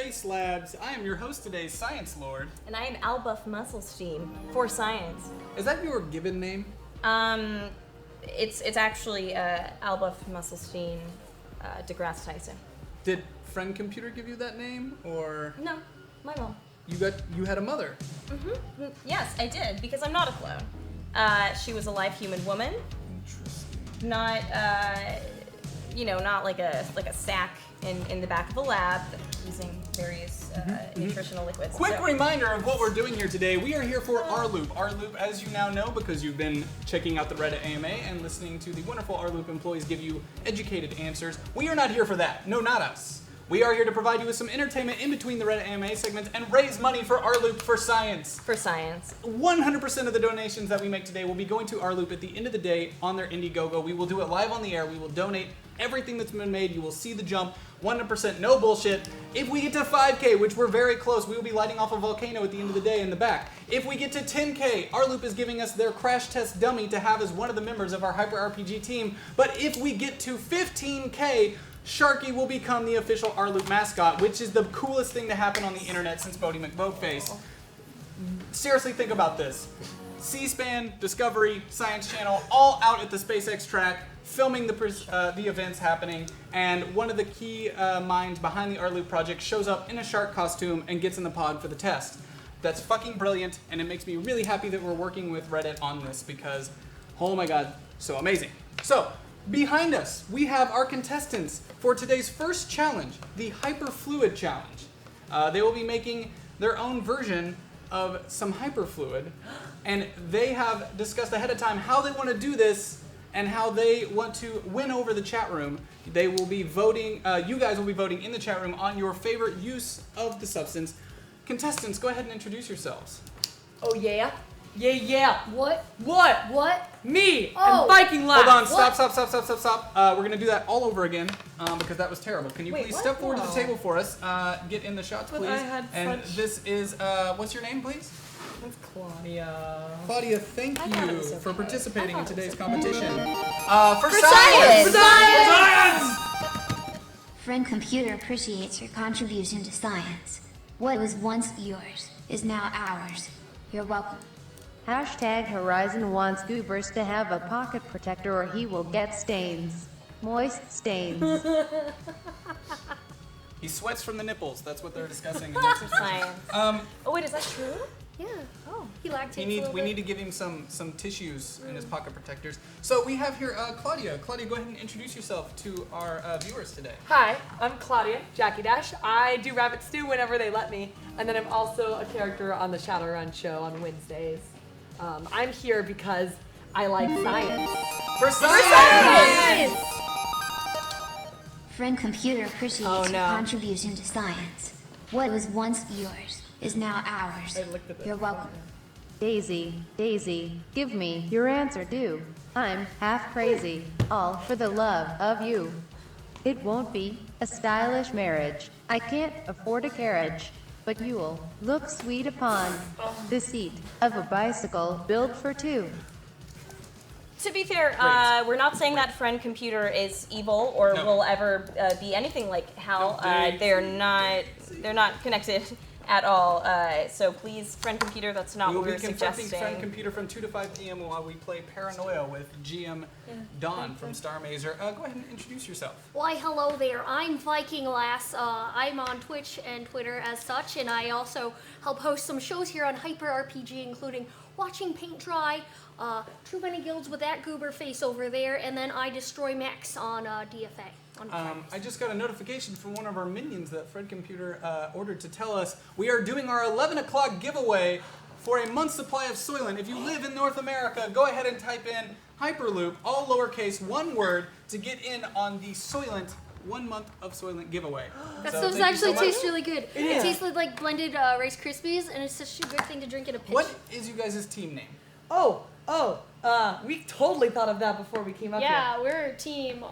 Space Labs. I am your host today, Science Lord. And I am Albuff Musselstein for science. Is that your given name? It's actually Albuff Musselstein deGrasse Tyson. Did Friend Computer give you that name, or No, my mom. you had a mother? Mm-hmm. Yes, I did, because I'm not a clone. She was a live human woman. Interesting. Not not like a sack in the back of a lab using various nutritional liquids. Quick reminder of what we're doing here today. We are here for rLoop. rLoop, as you now know, because you've been checking out the Reddit AMA and listening to the wonderful rLoop employees give you educated answers. We are not here for that. No, not us. We are here to provide you with some entertainment in between the Reddit AMA segments and raise money for rLoop for science. For science. 100% of the donations that we make today will be going to rLoop at the end of the day on their Indiegogo. We will do it live on the air. We will donate everything that's been made. You will see the jump. 100%, no bullshit. If we get to 5K, which we're very close, we will be lighting off a volcano at the end of the day in the back. If we get to 10K, rLoop is giving us their crash test dummy to have as one of the members of our Hyper RPG team. But if we get to 15K, Sharky will become the official rLoop mascot, which is the coolest thing to happen on the internet since Bodie McBoatface. Seriously, think about this. C-SPAN, Discovery, Science Channel, all out at the SpaceX track, filming the events happening, and one of the key minds behind the rLoop project shows up in a shark costume and gets in the pod for the test. That's fucking brilliant, and it makes me really happy that we're working with Reddit on this because, oh my god, so amazing. So, behind us, we have our contestants for today's first challenge, the Hyperfluid Challenge. They will be making their own version of some hyperfluid, and they have discussed ahead of time how they want to do this and how they want to win over the chat room. They will be voting, you guys will be voting in the chat room on your favorite use of the substance. Contestants, go ahead and introduce yourselves. Oh yeah? Yeah. What? What? Me! Oh. And Viking Lab! Hold on, stop. We're gonna do that all over again because that was terrible. Can you please step forward to the table for us? Get in the shots, please. I had and French. this is, what's your name, please? That's Claudia. Claudia, thank thought it you was for okay. participating I in thought it was today's okay. competition. For science! Science! Friend Computer appreciates your contribution to science. What was once yours is now ours. You're welcome. Hashtag Horizon wants Goobers to have a pocket protector or he will get stains. Moist stains. He sweats from the nipples. That's what they're discussing. In this Science. Oh wait, is that true? Yeah. Oh. He lactates we need to give him some tissues in his pocket protectors. So we have here Claudia. Claudia, go ahead and introduce yourself to our viewers today. Hi, I'm Claudia, Jackie Dash. I do Rabbit Stew whenever they let me, and then I'm also a character on the Shadowrun show on Wednesdays. I'm here because I like science. For science! Friend Computer appreciates Oh, your no. contribution to science. What was once yours is now ours. I looked at this. You're welcome. Daisy, give me your answer due. I'm half crazy, all for the love of you. It won't be a stylish marriage. I can't afford a carriage, but you'll look sweet upon the seat of a bicycle built for two. To be fair, we're not saying that Friend Computer is evil or No. will ever be anything like Hal. No, They're not connected at all. So please, Friend Computer, that's not We will what be we're confronting suggesting. Friend Computer from 2 to 5 p.m. while we play Paranoia with GM Dawn from Star Mazer. Go ahead and introduce yourself. Why, hello there. I'm Viking Lass. I'm on Twitch and Twitter as such, and I also help host some shows here on Hyper RPG, including Watching Paint Dry, Too Many Guilds with that goober face over there, and then I Destroy Mechs on DFA. I just got a notification from one of our minions that Fred Computer ordered to tell us we are doing our 11 o'clock giveaway for a month's supply of Soylent. If you live in North America, go ahead and type in Hyperloop, all lowercase, one word, to get in on the Soylent 1 month of Soylent giveaway. That So stuff thank you actually so much. tastes really good. It tastes like blended Rice Krispies, and it's such a good thing to drink in a pinch. What is you guys' team name? We totally thought of that before we came up here. Yeah, we're a team.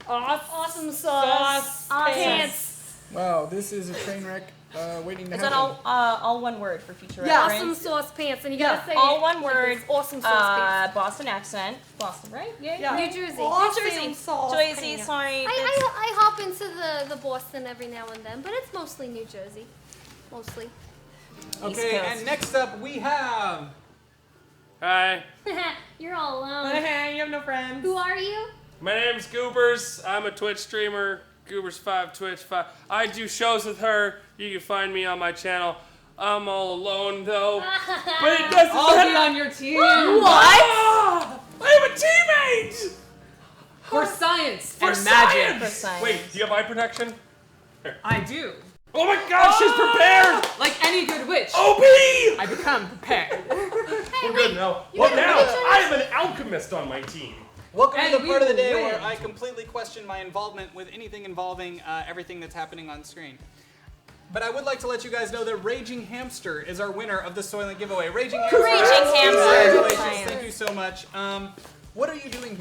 Awesome sauce Awesome. pants. Wow, this is a train wreck waiting to Is happen. that all one word for future Yeah. reference? Awesome sauce pants, and you gotta say all it one like word. this. Awesome sauce pants. Boston accent. Boston, right? Yeah. New Jersey. Awesome New Jersey. sauce Jersey, pants. sorry. I hop into the Boston every now and then, but it's mostly New Jersey. Mostly. Okay, Coast. and next up we have... Hi, You're all alone. Hey, you have no friends. Who are you? my name's Goobers. I'm a Twitch streamer. Goobers5 Twitch 5. I do shows with her. You can find me on my channel. I'm all alone though, but it doesn't I'll be matter. on your team. Ah, I have a teammate. For science For and magic. For science. Wait, do you have eye protection? I do. Oh my God, she's prepared. Like any good witch, OP. I become prepared. Hey, We're good now. you What got now? pictures? I am an alchemist on my team. Welcome And to the we part of the will day win. where I completely question my involvement with anything involving everything that's happening on screen. But I would like to let you guys know that Raging Hamster is our winner of the Soylent giveaway. Raging Hamster! Raging Hamster. Congratulations, Science. thank you so much. What are you doing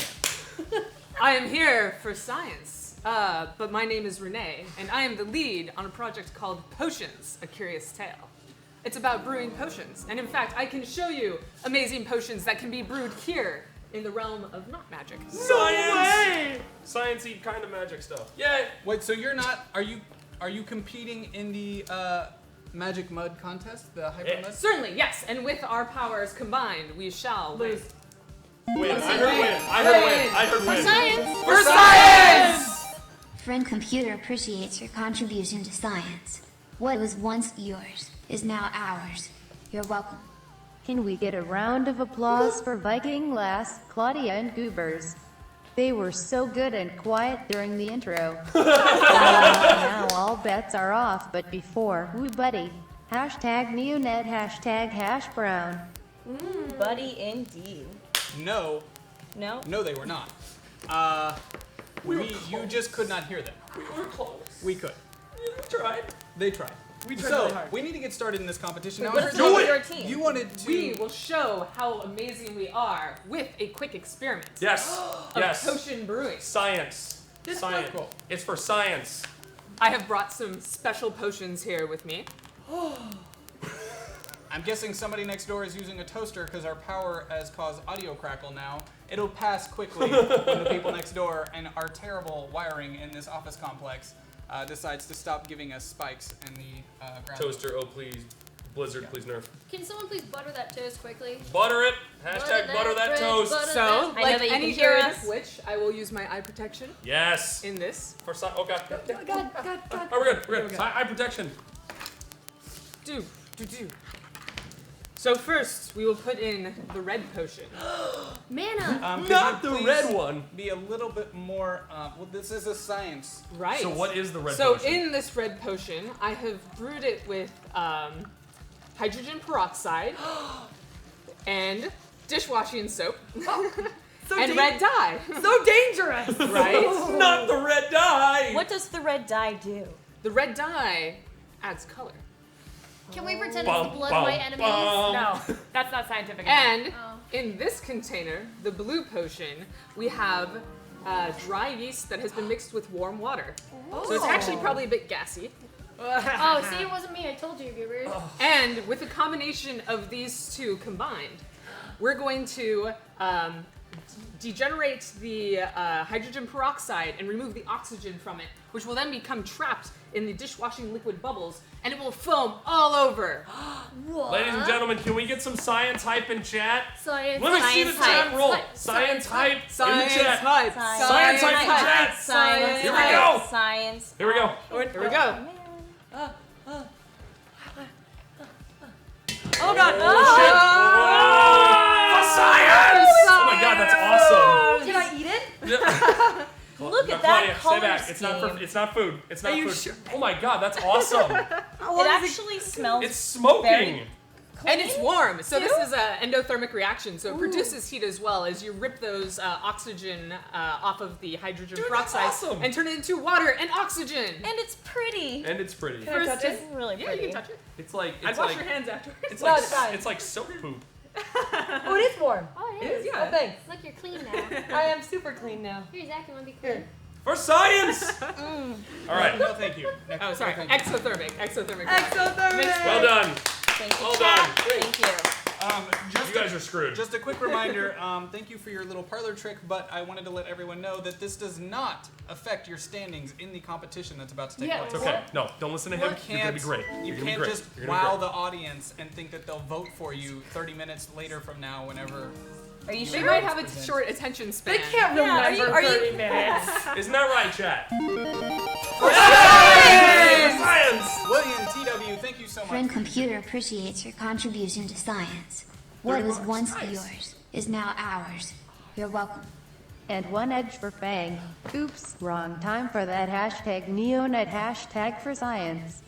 here? I am here for science, but my name is Renee, and I am the lead on a project called Potions, A Curious Tale. It's about brewing potions, and in fact, I can show you amazing potions that can be brewed here in the realm of not magic. Science! Science-y kind of magic stuff. Yay! Wait, so you're not, are you competing in the Magic Mud contest, the Hyper Mud? Certainly, yes, and with our powers combined, we shall win. Win. I heard win. I heard win. I heard win. Science. For science! Friend Computer appreciates your contribution to science. What was once yours is now ours. You're welcome. Can we get a round of applause for Viking Lass, Claudia, and Goobers? They were so good and quiet during the intro. Now all bets are off, but before, woo buddy. Hashtag Neonet, hashtag Hash Brown. Buddy, indeed. No, No? no, they were not. You just could not hear them. We were close. We could. We tried. They tried. We tried So, really hard. we need to get started in this competition. Now, What I is heard the name Do of it. your team? you wanted to... We will show how amazing we are with a quick experiment Yes. of Yes. potion brewing. Science. Science. Cool. It's for science. I have brought some special potions here with me. I'm guessing somebody next door is using a toaster because our power has caused audio crackle now. It'll pass quickly when the people next door and our terrible wiring in this office complex decides to stop giving us spikes in the ground. Toaster, oh please. Blizzard, please nerf. Can someone please butter that toast quickly? Butter it. Hashtag butter that bread, toast. butter So, that- I know like that you any can hear good us. witch, I will use my eye protection Yes. in this. For science. Oh god. God. Oh, we're good. We're good. Eye protection. Do. So first, we will put in the red potion. Mana. Could Not you the please red one. Be a little bit more. Well, this is a science. Right. So what is the red So potion? in this red potion, I have brewed it with hydrogen peroxide and dishwashing soap and red dye. So dangerous! Right? Not the red dye. What does the red dye do? The red dye adds color. Can we pretend it's Bum, the blood bum, of my enemies? bum. No, that's not scientific enough. And Oh. in this container, the blue potion, we have dry yeast that has been mixed with warm water. So it's actually probably a bit gassy. Oh, see, it wasn't me. I told you, Goobers. And with a combination of these two combined, we're going to degenerate the hydrogen peroxide and remove the oxygen from it, which will then become trapped in the dishwashing liquid bubbles, and it will foam all over. What? Ladies and gentlemen, can we get some science hype in chat? Science. Let me see the Science chat hype. roll. Hype. Science hype in the Science chat. hype. Science hype in chat. Science. Here we go. Science. Here we go. Here we go. Oh god! Science! Oh my god, that's awesome. Can I eat it? Look Now, at that Claudia, color stay back. It's not scheme. it's not food. It's not Are you food. sure? Oh my god, that's awesome. It actually smells It's smoking. very And it's warm, so this Too? is an endothermic reaction, so it produces heat as well as you rip those oxygen off of the hydrogen Dude, that's peroxide awesome. and turn it into water and oxygen. and it's pretty. And it's pretty. Can I touch It's it? really Yeah, pretty. you can touch it. It's like I'd it's wash like your hands afterwards. it's No, like it's fine. it's like soap poop. Oh, it is warm. Oh, It it is, is. yeah. Oh, thanks. Look, you're clean now. I am super clean now. Here, Zach, you want to be clean? For science! All right. No, thank you. Oh, sorry. No, thank you. Exothermic. Exothermic. Well done. Thank you, Well chat. done. Thank you. You guys are screwed. Just a quick reminder, thank you for your little parlor trick, but I wanted to let everyone know that this does not affect your standings in the competition that's about to take place. It's okay. No, don't listen to him. You're gonna be great. You You're gonna be can't great. just You're gonna be wow great. the audience and think that they'll vote for you 30 minutes later from now whenever. Are you They sure? might have a short attention span. They can't remember are you- 30 minutes. Isn't that right, chat? Science! William TW, thank you so much. Friend Computer appreciates your contribution to science. What was once yours is now ours. You're welcome. And one edge for Fang. Oops, wrong time for that hashtag neonut hashtag for science.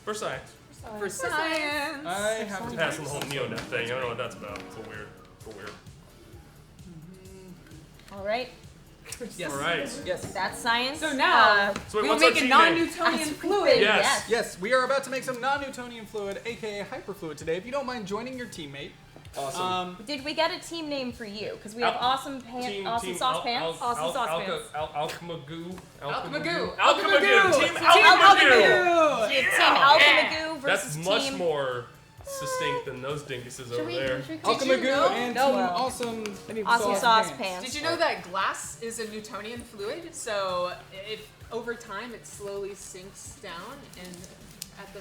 For science. For science. I have to Passing the whole neonet thing. I don't know what that's about. It's a weird. All right. Yes. All right. Yes. That's science. So now So wait, we will what's our make a team name? non-Newtonian fluid. Yes. Yes, we are about to make some non-Newtonian fluid, aka hyperfluid today. If you don't mind joining your teammate. Awesome. Did we get a team name for you? Because we have awesome sauce pants. Awesome sauce pants. Alchemagoo. Alchemagoo. Alchemagoo. Team Team Alchemagoo. Team Alchemagoo That's versus much team. more succinct than those dinguses over there. Alchemagoo know? and No. Team Awesome Awesome sauce pants. Did you know that glass is a Newtonian fluid? So over time it slowly sinks down and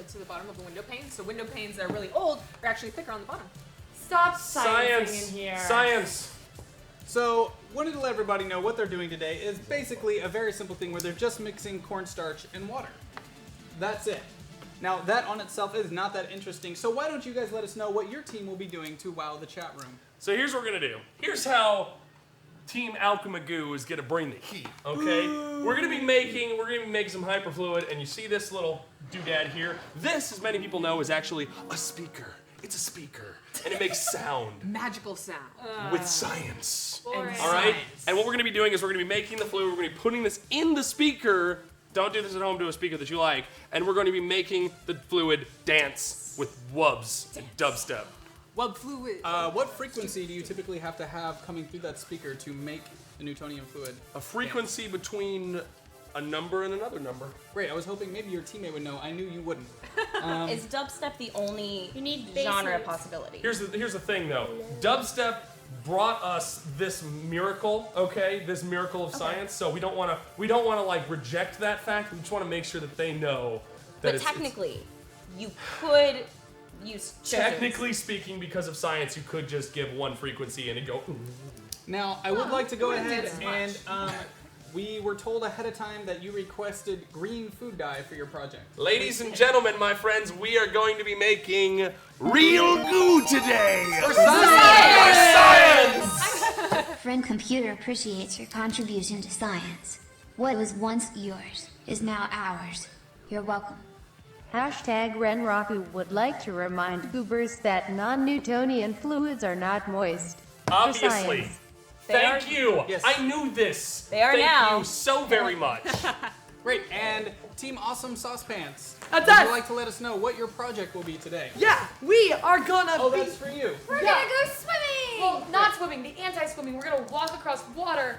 to the bottom of the window pane. So window panes that are really old are actually thicker on the bottom. Stop sciencing Science. in here. Science. So, wanted to let everybody know what they're doing today is basically a very simple thing where they're just mixing cornstarch and water. That's it. Now, that on itself is not that interesting, so why don't you guys let us know what your team will be doing to wow the chat room? So here's what we're gonna do. Here's how Team Alchemagoo is gonna bring the heat. Okay, we're gonna be making some hyperfluid, and you see this little doodad here. This, as many people know, is actually a speaker. It's a speaker, and it makes sound Magical sound. with science. And All right, science. and what we're gonna be doing is we're gonna be making the fluid. We're gonna be putting this in the speaker. Don't do this at home. Do a speaker that you like, and we're going to be making the fluid dance with wubs and dubstep. Wub fluid. What frequency do you typically have to have coming through that speaker to make the Newtonian fluid? A frequency between a number and another number. Great, I was hoping maybe your teammate would know. I knew you wouldn't. Is dubstep the only You need genre bases. possibility? Here's the thing though. Dubstep brought us this miracle, okay? This miracle of science. So we don't want to like reject that fact. We just want to make sure that they know that But it's technically, you could use children's. technically speaking, because of science, you could just give one frequency and it'd go. Now, I would like to go wouldn't ahead do as and we were told ahead of time that you requested green food dye for your project. Ladies and gentlemen, my friends, we are going to be making real goo today. For science! Friend Computer appreciates your contribution to science. What was once yours is now ours. You're welcome. Hashtag Renraku would like to remind goobers that non-Newtonian fluids are not moist. For Obviously. science. Thank you. Yes. I knew this. They are Thank now. you so very much. Great, and Team Awesome Sauce Pants. That's Would us. you like to let us know what your project will be today? Yeah, we are gonna Oh, be. that's for you. We're Yeah. gonna go swimming! Well, not swimming, the anti-swimming. We're gonna walk across water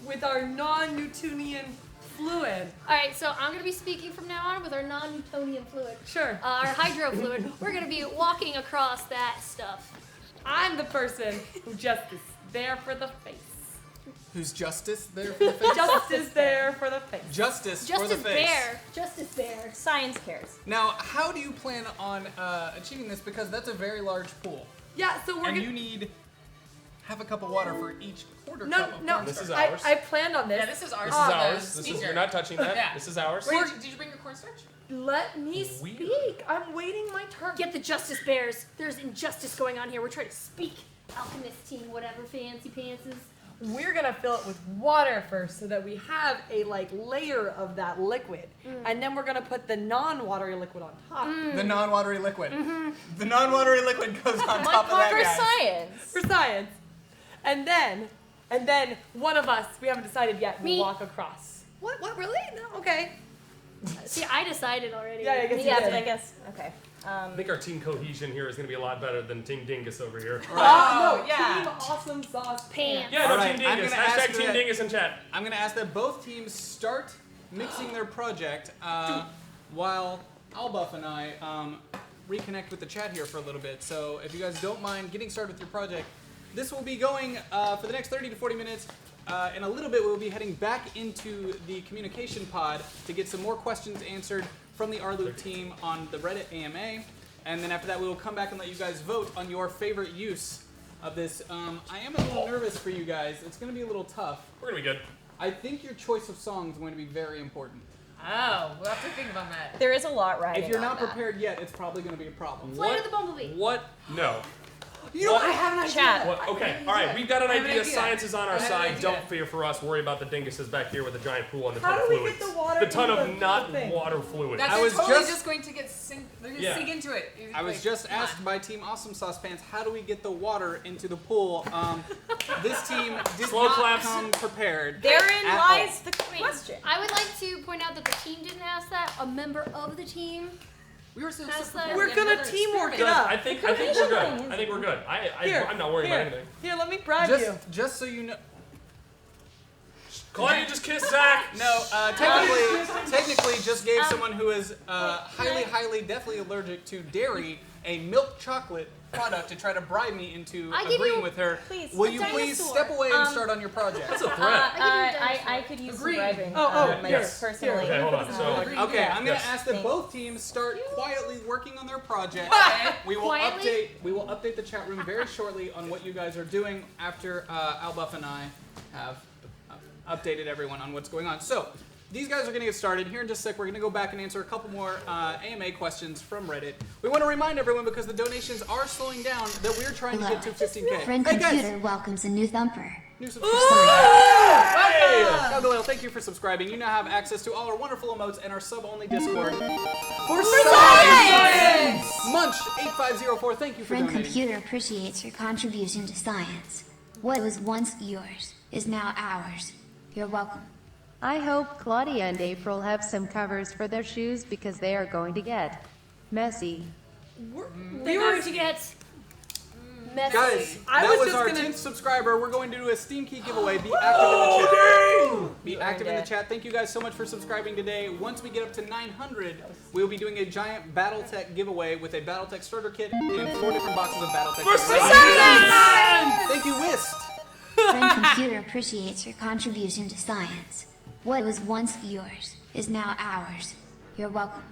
with our non-Newtonian fluid. Alright, so I'm gonna be speaking from now on with our non-Newtonian fluid. Sure. Our hydro fluid. We're gonna be walking across that stuff. I'm the person who just is there for the face. Who's Justice there for the face? Just is there for the face. Justice for the Justice face. Bear. Justice Bear. Science cares. Now, how do you plan on achieving this? Because that's a very large pool. Yeah, so we're And gonna. you need half a cup of water for each quarter No, cup of no. This is cornstarch. ours. I planned on this. Yeah, this is ours. This is ours. This is, speaker. you're not touching that. Yeah. This is ours. Wait, did you bring your cornstarch? Let me Weird. speak. I'm waiting my turn. Get the Justice Bears. There's injustice going on here. We're trying to speak. Alchemist team, whatever fancy pants is. We're gonna fill it with water first so that we have a layer of that liquid. And then we're gonna put the non-watery liquid on top. The non-watery liquid. The non-watery liquid goes on top of that, For guys. science. For science. And then one of us, we haven't decided yet, will Me. walk across. What really? No, okay. See, I decided already. Yeah, I guess you Yeah, did. but I guess. Okay. I think our team cohesion here is going to be a lot better than Team Dingus over here. No, yeah. Team Awesome Sauce Pants. Yeah, no, All right, Team I'm Dingus. gonna ask Hashtag Team that- Dingus in chat. I'm going to ask that both teams start mixing their project while Albuff and I reconnect with the chat here for a little bit. So if you guys don't mind getting started with your project, this will be going for the next 30 to 40 minutes. In a little bit, we'll be heading back into the communication pod to get some more questions answered from the rLoop team on the Reddit AMA. And then after that, we will come back and let you guys vote on your favorite use of this. I am a little nervous for you guys. It's going to be a little tough. We're going to be good. I think your choice of songs is going to be very important. Oh, we'll have to think about that. There is a lot riding If you're on not that. prepared yet, it's probably going to be a problem. Flight of the Bumblebee. What? No. You know, I have an idea. Chat. What? Okay, all right, we've got an I have an idea. idea. Science is on our I have an side. idea. Don't fear for us. Worry about the dinguses back here with a giant pool and the How ton of do we fluids. get the water The ton into of the not thing? water fluid. That's I was totally just- just going to get sink. They're going to Yeah. sink into it. I was just asked by Team Awesome Sauce Pants, how do we get the water into the pool? This team did Slow not claps. come prepared. Therein at lies all. the question. I would like to point out that the team didn't ask that. A member of the team. We were so That's prepared. like- We're We had gonna another teamwork it experiment. up. I think we're good. I think we're good. I'm not worried about anything. Here, let me bribe you. Just so you know. Claudia just kissed Zach. No, technically, just gave someone who is highly, deathly allergic to dairy a milk chocolate product to try to bribe me into I give agreeing you- with her. please, Will a you please dinosaur. step away and start on your project? That's a threat. I could use some Agreed. bribing. yes. Personally. Okay, hold on. So, Okay, Yeah. I'm going Yes. to ask that Thanks. both teams start quietly working on their project. We will Quietly? update the chat room very shortly on what you guys are doing after Albuff and I have updated everyone on what's going on. So, these guys are going to get started. Here in just a sec, we're going to go back and answer a couple more AMA questions from Reddit. We want to remind everyone, because the donations are slowing down, that we're trying to get to 15K. Friend Hey Computer guys! welcomes a new thumper. New subscriber. hey! Galileo, thank you for subscribing. You now have access to all our wonderful emotes and our sub-only Discord. For science! Munch8504, thank you for Friend donating. Computer appreciates your contribution to science. What was once yours is now ours. You're welcome. I hope Claudia and April have some covers for their shoes because they are going to get messy. They're going to get messy. Guys, I that was was just our gonna- 10th subscriber. We're going to do a Steam Key giveaway. Be active in the chat. Be active in the it. chat. Thank you guys so much for subscribing today. Once we get up to 900, we will be doing a giant BattleTech giveaway with a BattleTech starter kit and 4 different boxes of BattleTech. Thank you, Whist. Friend Computer appreciates your contribution to science. What was once yours is now ours. You're welcome.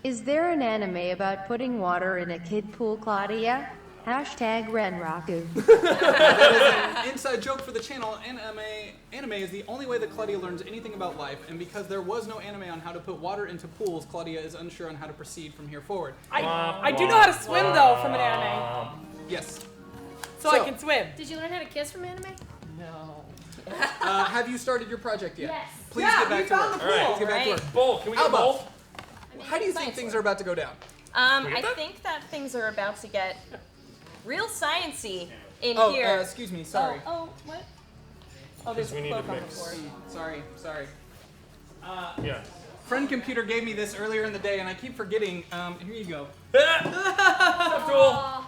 Is there an anime about putting water in a kid pool, Claudia? Hashtag Renraku. That is an inside joke for the channel. Anime is the only way that Claudia learns anything about life, and because there was no anime on how to put water into pools, Claudia is unsure on how to proceed from here forward. I do know how to swim, though, from an anime. Yes. So I can swim. Did you learn how to kiss from anime? No. Have you started your project yet? Yes. Please Yeah, get back we to found work. the All right. Please get back to Right. work. Bowl. Can we get Alba. both? How do you think things are about to go down? I think that things are about to get real sciencey in Oh, here. excuse me. Sorry. Oh, what? Oh, there's We a need to cloak on the mix. floor. Sorry. Yeah. Friend Computer gave me this earlier in the day, and I keep forgetting. Here you go. Stop tool.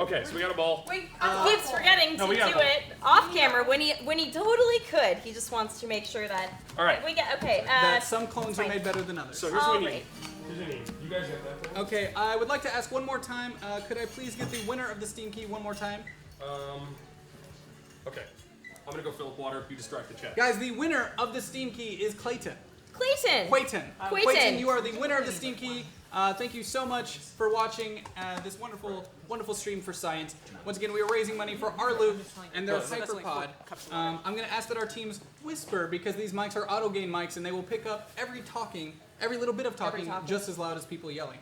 Okay, so we got a ball. Wait, He keeps forgetting No, to we do got one. it off camera when he totally could. He just wants to make sure that. All right. We get okay. That some clones are fine. made better than others. So here's what we need. Alright. Here's what we need. You guys got that? Okay, I would like to ask one more time. Could I please get the winner of the Steam Key one more time? Okay. I'm gonna go fill up water. You distract the chat. Guys, the winner of the Steam Key is Clayton. Clayton. Quayton. Quayton. You are the winner of the Steam Key. Thank you so much for watching this wonderful stream for science. Once again, we are raising money for rLoop and their HyperPod. I'm going to ask that our teams whisper, because these mics are auto gain mics and they will pick up every little bit of talking just as loud as people yelling.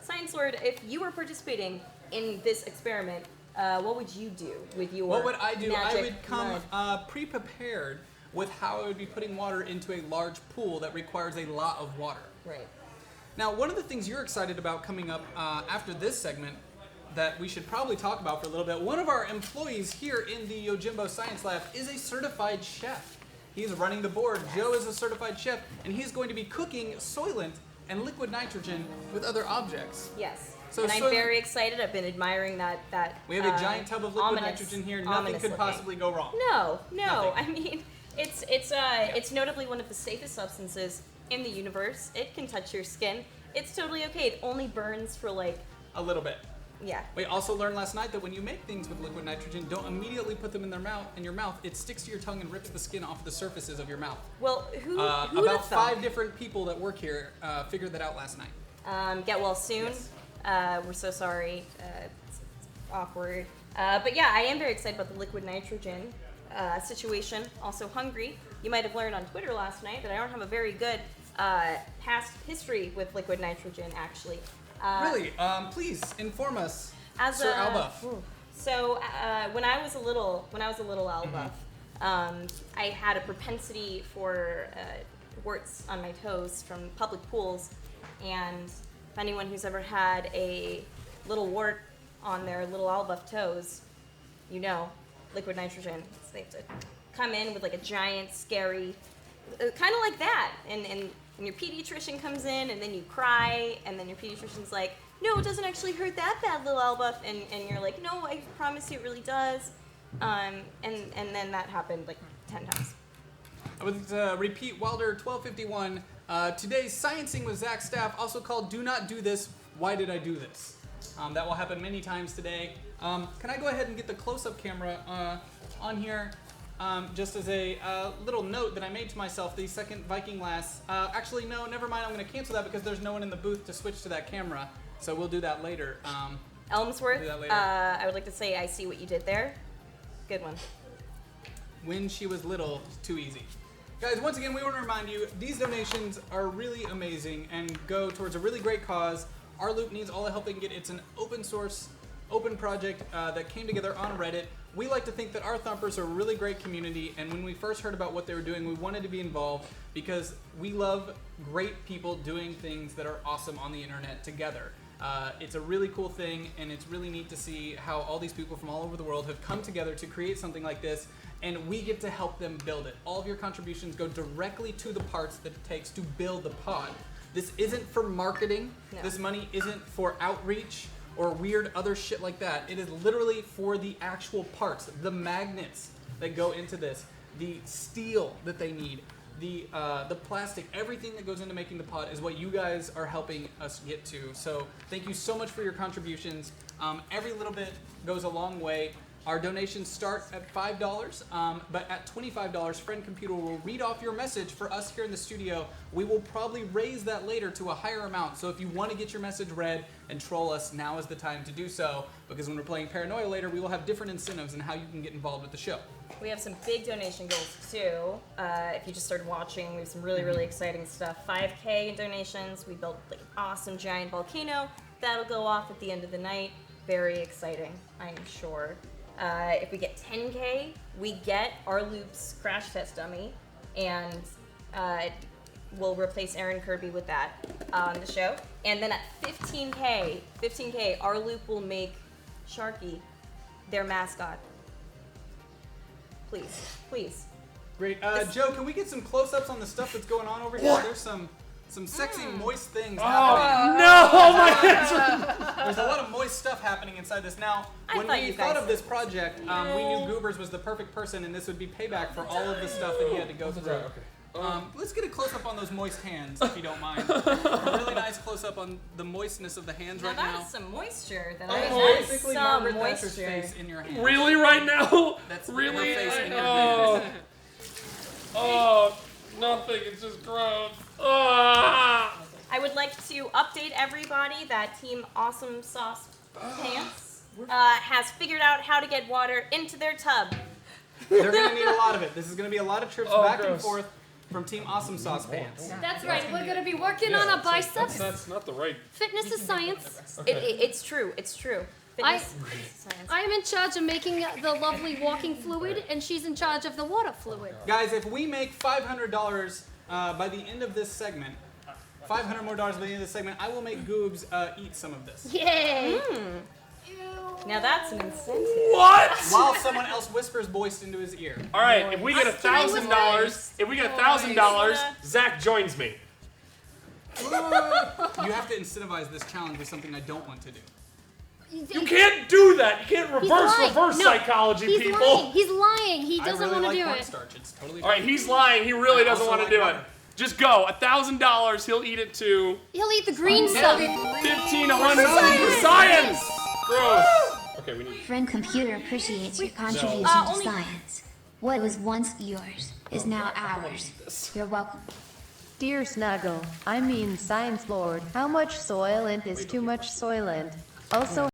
Science Lord, if you were participating in this experiment, what would you do with your What would I do? I magic would come mud? pre-prepared with how I would be putting water into a large pool that requires a lot of water. Right. Now, one of the things you're excited about coming up after this segment that we should probably talk about for a little bit, one of our employees here in the Yojimbo Science Lab is a certified chef. He's running the board. Joe is a certified chef, and he's going to be cooking Soylent and liquid nitrogen with other objects. Yes. and I'm very excited. I've been admiring that. We have a giant tub of liquid nitrogen here. Nothing could possibly go wrong. No. Nothing. I mean, it's notably one of the safest substances in the universe. It can touch your skin. It's totally okay. It only burns for like a little bit. Yeah. We also learned last night that when you make things with liquid nitrogen, don't immediately put them in your mouth. It sticks to your tongue and rips the skin off the surfaces of your mouth. Well, who about 5 different people that work here figured that out last night. Get well soon. Yes. We're so sorry. It's awkward. But yeah, I am very excited about the liquid nitrogen situation. Also hungry. You might have learned on Twitter last night that I don't have a very good past history with liquid nitrogen, actually. Really? Please inform us, as Sir Albuff. So when I was a little Albuff, I had a propensity for warts on my toes from public pools, and if anyone who's ever had a little wart on their little Albuff toes, you know, liquid nitrogen. So they have to come in with like a giant, scary, kind of like that, and your pediatrician comes in, and then you cry, and then your pediatrician's like, no, it doesn't actually hurt that bad, little Albuff, and you're like, no, I promise you it really does. And then that happened like 10 times. I would repeat Wilder 1251. Today's Sciencing with Zach Staff, also called Do Not Do This, Why Did I Do This? That will happen many times today. Can I go ahead and get the close-up camera on here? Just as a little note that I made to myself, the second Viking lass. Actually, no, never mind. I'm going to cancel that because there's no one in the booth to switch to that camera. So we'll do that later. Elmsworth, do that later. I would like to say I see what you did there. Good one. When she was little, too easy. Guys, once again, we want to remind you, these donations are really amazing and go towards a really great cause. rLoop needs all the help they can get. It's an open source, open project that came together on Reddit. We like to think that our Thumpers are a really great community, and when we first heard about what they were doing, we wanted to be involved because we love great people doing things that are awesome on the internet together. It's a really cool thing, and it's really neat to see how all these people from all over the world have come together to create something like this, and we get to help them build it. All of your contributions go directly to the parts that it takes to build the pod. This isn't for marketing. No. This money isn't for outreach or weird other shit like that. It is literally for the actual parts, the magnets that go into this, the steel that they need, the plastic, everything that goes into making the pod is what you guys are helping us get to. So thank you so much for your contributions. Every little bit goes a long way. Our donations start at $5, but at $25, Friend Computer will read off your message for us here in the studio. We will probably raise that later to a higher amount. So if you want to get your message read and troll us, now is the time to do so, because when we're playing Paranoia later, we will have different incentives in how you can get involved with the show. We have some big donation goals too. If you just started watching, we have some really, really exciting stuff. 5K in donations. We built like an awesome giant volcano. That'll go off at the end of the night. Very exciting, I'm sure. If we get 10K, we get rLoop's crash test dummy, and we'll replace Aaron Kirby with that on the show. And then at 15K, rLoop will make Sharky their mascot. Please. Great. Joe, can we get some close-ups on the stuff that's going on over here? There's some sexy, moist things happening. No, my hands. There's a lot of moist stuff happening inside this. Now, when we thought of this project, we knew Goobers was the perfect person, and this would be payback for all of the stuff that he had to go through. Let's get a close-up on those moist hands, if you don't mind. A really nice close-up on the moistness of the hands right now. That is some moisture. Basically, Margaret Thatcher's face in your hand. Really, right now? That's really? her face in your hand. Oh, nothing. It's just gross. Ah! I would like to update everybody that Team Awesome Sauce Pants has figured out how to get water into their tub. They're going to need a lot of it. This is going to be a lot of trips back and forth from Team Awesome Sauce Pants. That's right. We're going to be working on our biceps. That's not the right. Fitness is science. It's true. Fitness, science. I am in charge of making the lovely walking fluid, and she's in charge of the water fluid. Guys, if we make $500 by the end of this segment, $500 more by the end of this segment, I will make Goobs eat some of this. Yay! Now that's an incentive. What? While someone else whispers moist into his ear. All right, if we get $1,000, Zach joins me. You have to incentivize this challenge with something I don't want to do. You can't do that. You can't He's reverse lying. No, psychology, he's people. lying. He's lying. He doesn't I really want to like do it. cornstarch. It's totally All right, fine. he's lying. He really I doesn't also want to like do it. butter. Just go. $1,000. He'll eat it too. He'll eat the green stuff. 1,500 for science. Gross. Okay, we need. Friend computer appreciates your contribution to science. What was once yours is now ours. You're welcome. Dear Snuggle, I mean Science Lord, how much Soylent is too much Soylent? Also,